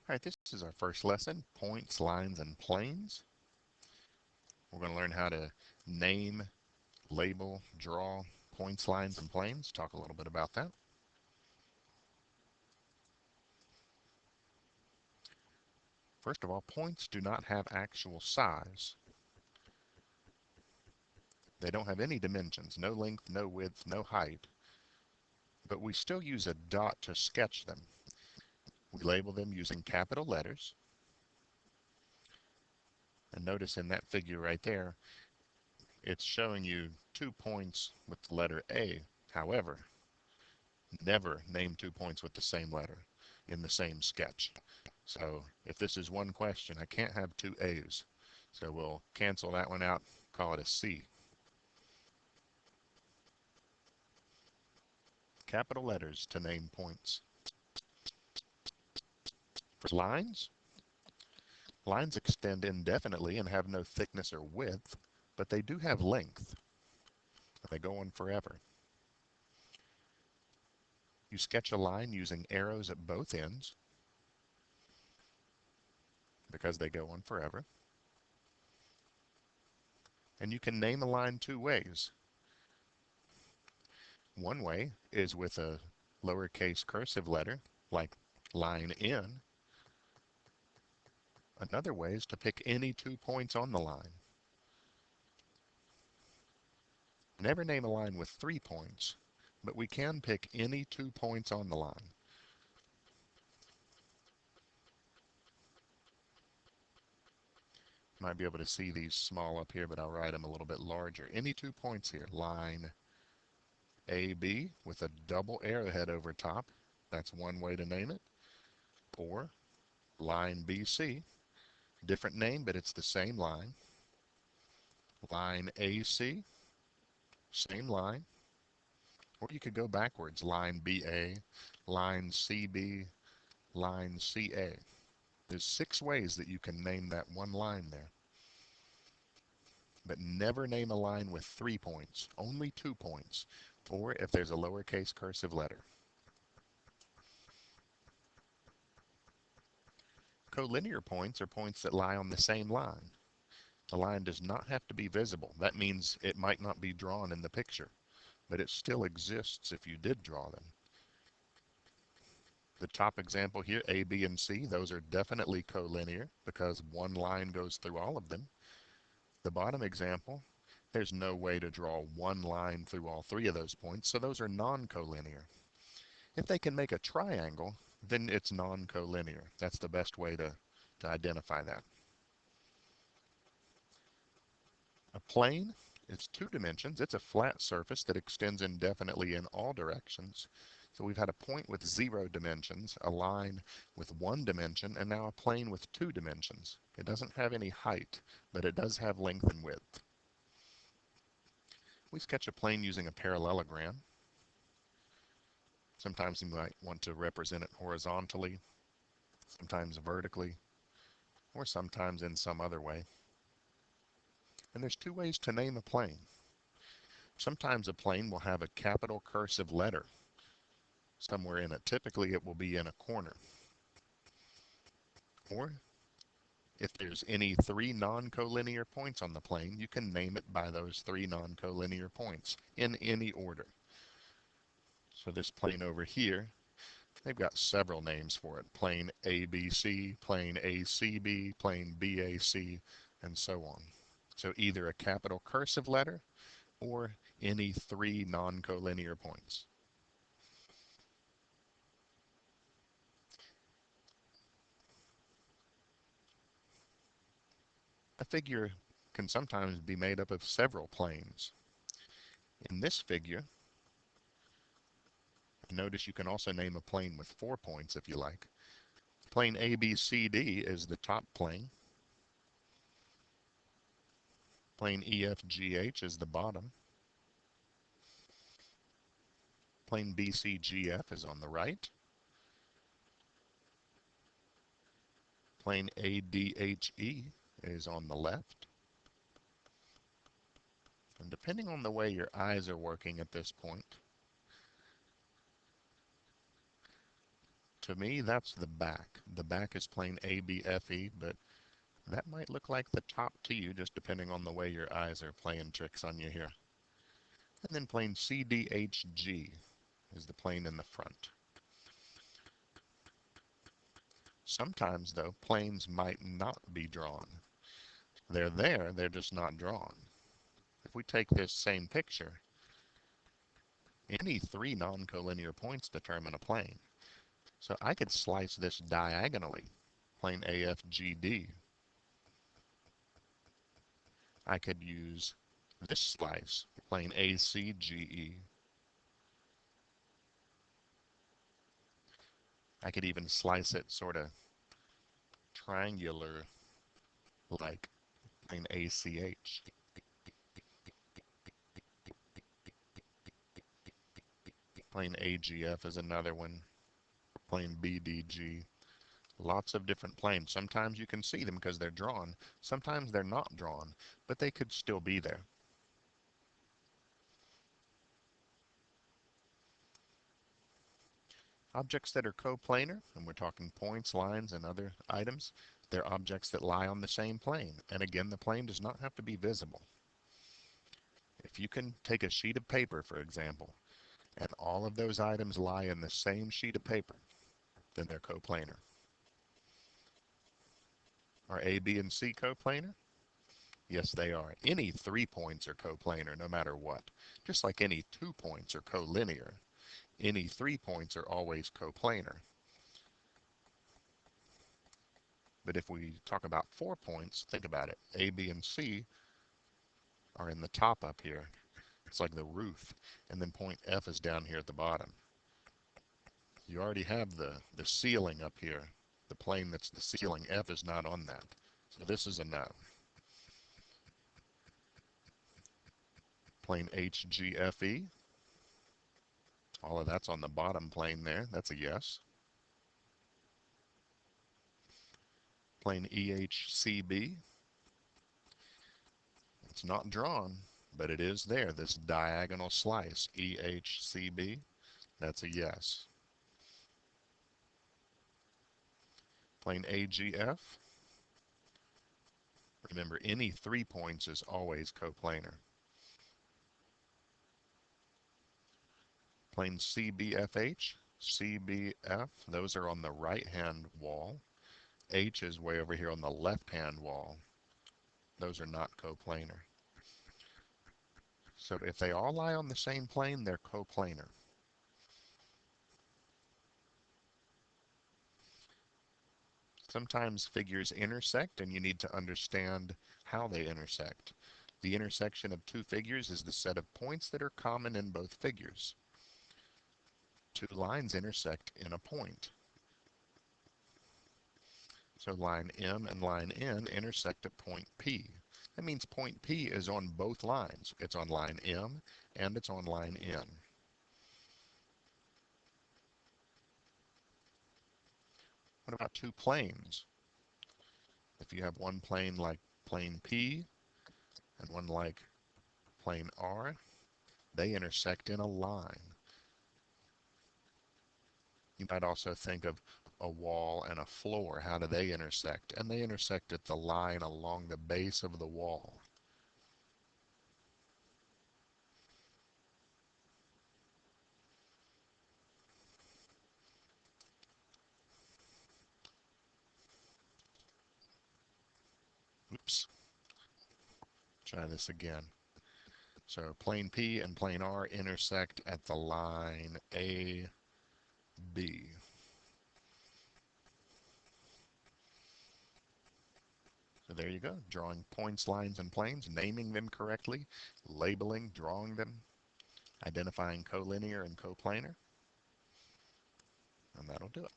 All right, this is our first lesson, points, lines, and planes. We're going to learn how to name, label, draw points, lines, and planes. Talk a little bit about that. First of all, points do not have actual size. They don't have any dimensions, no length, no width, no height. But we still use a dot to sketch them. We label them using capital letters. And notice in that figure right there, it's showing you 2 points with the letter A. However, never name 2 points with the same letter in the same sketch. So if this is one question, I can't have 2 A's. So we'll cancel that one out, call it a C. Capital letters to name points. For lines, lines extend indefinitely and have no thickness or width, but they do have length. They go on forever. You sketch a line using arrows at both ends because they go on forever. And you can name a line 2 ways. One way is with a lowercase cursive letter, like line N. Another way is to pick any 2 points on the line. Never name a line with 3 points, but we can pick any 2 points on the line. You might be able to see these small up here, but I'll write them a little bit larger. Any 2 points here, line AB with a double arrowhead over top. That's one way to name it. Or line BC, different name, but it's the same line. Line AC, same line. Or you could go backwards, line BA, line CB, line CA. There's 6 ways that you can name that one line there. But never name a line with 3 points, only 2 points, or if there's a lowercase cursive letter. Collinear points are points that lie on the same line. The line does not have to be visible. That means it might not be drawn in the picture, but it still exists if you did draw them. The top example here, A, B, and C, those are definitely collinear because one line goes through all of them. The bottom example, there's no way to draw one line through all 3 of those points, so those are non-collinear. If they can make a triangle, then it's non-collinear. That's the best way to identify that. A plane is 2 dimensions. It's a flat surface that extends indefinitely in all directions. So we've had a point with 0 dimensions, a line with 1 dimension, and now a plane with 2 dimensions. It doesn't have any height, but it does have length and width. We sketch a plane using a parallelogram. Sometimes you might want to represent it horizontally, sometimes vertically, or sometimes in some other way. And there's 2 ways to name a plane. Sometimes a plane will have a capital cursive letter somewhere in it. Typically it will be in a corner. Or if there's any 3 non-collinear points on the plane, you can name it by those 3 non-collinear points in any order. So this plane over here, they've got several names for it. Plane ABC, plane ACB, plane BAC, and so on. So either a capital cursive letter or any 3 non-collinear points. A figure can sometimes be made up of several planes. In this figure, notice you can also name a plane with 4 points if you like. Plane ABCD is the top plane. Plane EFGH is the bottom. Plane BCGF is on the right. Plane ADHE is on the left. And depending on the way your eyes are working at this point, To me, that's the back. The back is plane ABFE, but that might look like the top to you, just depending on the way your eyes are playing tricks on you here. And then plane CDHG is the plane in the front. Sometimes, though, planes might not be drawn. They're there, they're just not drawn. If we take this same picture, any three non-collinear points determine a plane. So I could slice this diagonally, plane AFGD. I could use this slice, plane ACGE. I could even slice it sort of triangular like plane ACH. Plane AGF is another one. Plane BDG. Lots of different planes. Sometimes you can see them because they're drawn. Sometimes they're not drawn, but they could still be there. Objects that are coplanar, and we're talking points, lines, and other items, they're objects that lie on the same plane. And again, the plane does not have to be visible. If you can take a sheet of paper, for example, and all of those items lie in the same sheet of paper, then they're coplanar. Are A, B, and C coplanar? Yes, they are. Any 3 points are coplanar no matter what. Just like any 2 points are collinear. Any 3 points are always coplanar. But if we talk about 4 points, think about it. A, B, and C are in the top up here. It's like the roof. And then point F is down here at the bottom. You already have the ceiling up here. The plane that's the ceiling. F is not on that. So this is a no. Plane HGFE. All of that's on the bottom plane there. That's a yes. Plane EHCB. It's not drawn, but it is there. This diagonal slice, EHCB. That's a yes. Plane AGF. Remember, any 3 points is always coplanar. Plane CBFH, CBF, those are on the right-hand wall. H is way over here on the left-hand wall. Those are not coplanar. So if they all lie on the same plane, they're coplanar. Sometimes figures intersect and you need to understand how they intersect. The intersection of two figures is the set of points that are common in both figures. Two lines intersect in a point. So line M and line N intersect at point P. That means point P is on both lines. It's on line M and it's on line N. What about two planes? If you have one plane like plane P and one like plane R, they intersect in a line. You might also think of a wall and a floor. How do they intersect? And they intersect at the line along the base of the wall. Oops. Try this again. So plane P and plane R intersect at the line A, B. So there you go, drawing points, lines, and planes, naming them correctly, labeling, drawing them, identifying collinear and coplanar, and that'll do it.